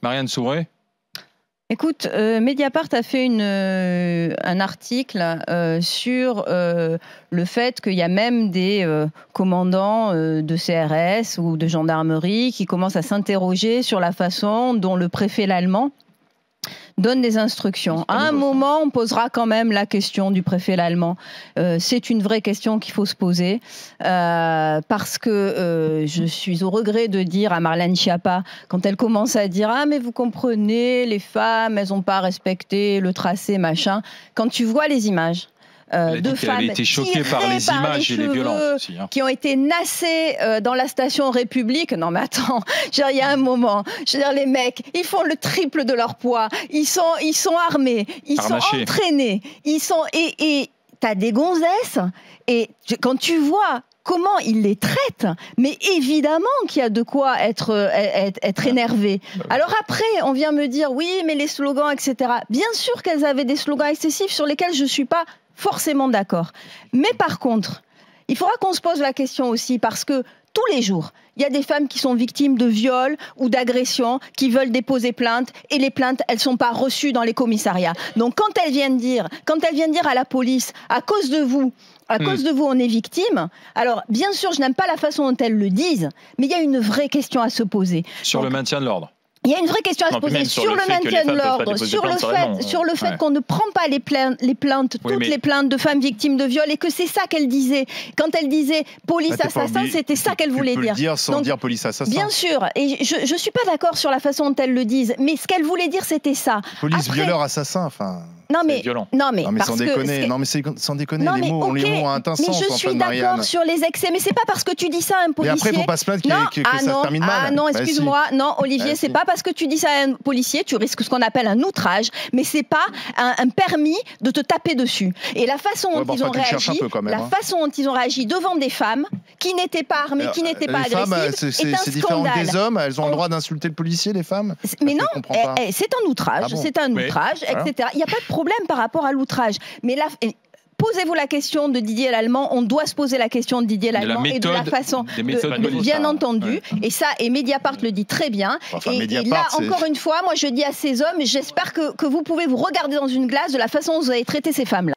Marianne Souvré? Écoute, Mediapart a fait un article sur le fait qu'il y a même des commandants de CRS ou de gendarmerie qui commencent à s'interroger sur la façon dont le préfet l'allemand donne des instructions. À un moment, on posera quand même la question du préfet l'allemand. C'est une vraie question qu'il faut se poser parce que je suis au regret de dire à Marlène Schiappa, quand elle commence à dire « Ah, mais vous comprenez, les femmes, elles n'ont pas respecté le tracé, machin ». Quand tu vois les images de femmes avait été choquée par les images et les violences aussi, hein, qui ont été nassées dans la station République. Non mais attends, il y a un moment, je veux dire, les mecs, ils font le triple de leur poids, ils sont armés, ils sont entraînés, et t'as des gonzesses, et quand tu vois comment ils les traitent, mais évidemment qu'il y a de quoi être énervé. Alors après, on vient me dire, oui, mais les slogans, etc. Bien sûr qu'elles avaient des slogans excessifs sur lesquels je ne suis pas forcément d'accord. Mais par contre, il faudra qu'on se pose la question aussi, parce que tous les jours, il y a des femmes qui sont victimes de viols ou d'agressions, qui veulent déposer plainte, et les plaintes, elles ne sont pas reçues dans les commissariats. Donc quand elles viennent dire à la police, à cause de vous, on est victime. Alors, bien sûr, je n'aime pas la façon dont elles le disent, mais il y a une vraie question à se poser. Sur le maintien de l'ordre. Il y a une vraie question à se poser sur le maintien de l'ordre, sur le fait qu'on ne prend pas les plaintes, toutes les plaintes de femmes victimes de viol, et que c'est ça qu'elle disait. Quand elle disait police assassin, c'était ça qu'elle voulait dire. Tu peux le dire sans dire police assassin. Bien sûr, et je ne suis pas d'accord sur la façon dont elles le disent, mais ce qu'elle voulait dire, c'était ça. Police violeur assassin, enfin... Non mais sans déconner, les mots ont un sens. Mais je suis d'accord sur les excès, mais c'est pas parce que tu dis ça à un policier. Mais après, il faut pas se plaindre que ça se termine mal. Ah non, excuse-moi, non, Olivier, c'est pas parce que tu dis ça à un policier, tu risques ce qu'on appelle un outrage, mais c'est pas un permis de te taper dessus. Et la façon dont ils ont réagi, devant des femmes qui n'étaient pas armées, qui n'étaient pas agressives, c'est différent des hommes. Elles ont le droit d'insulter le policier, les femmes. Mais non, c'est un outrage, etc. Il n'y a pas de problème par rapport à l'outrage. Mais là, posez-vous la question de Didier Lallemand. On doit se poser la question de Didier Lallemand et de la façon, bien entendu. Et ça, et Mediapart le dit très bien. Et là, encore une fois, moi, je dis à ces hommes, j'espère que vous pouvez vous regarder dans une glace de la façon dont vous avez traité ces femmes-là.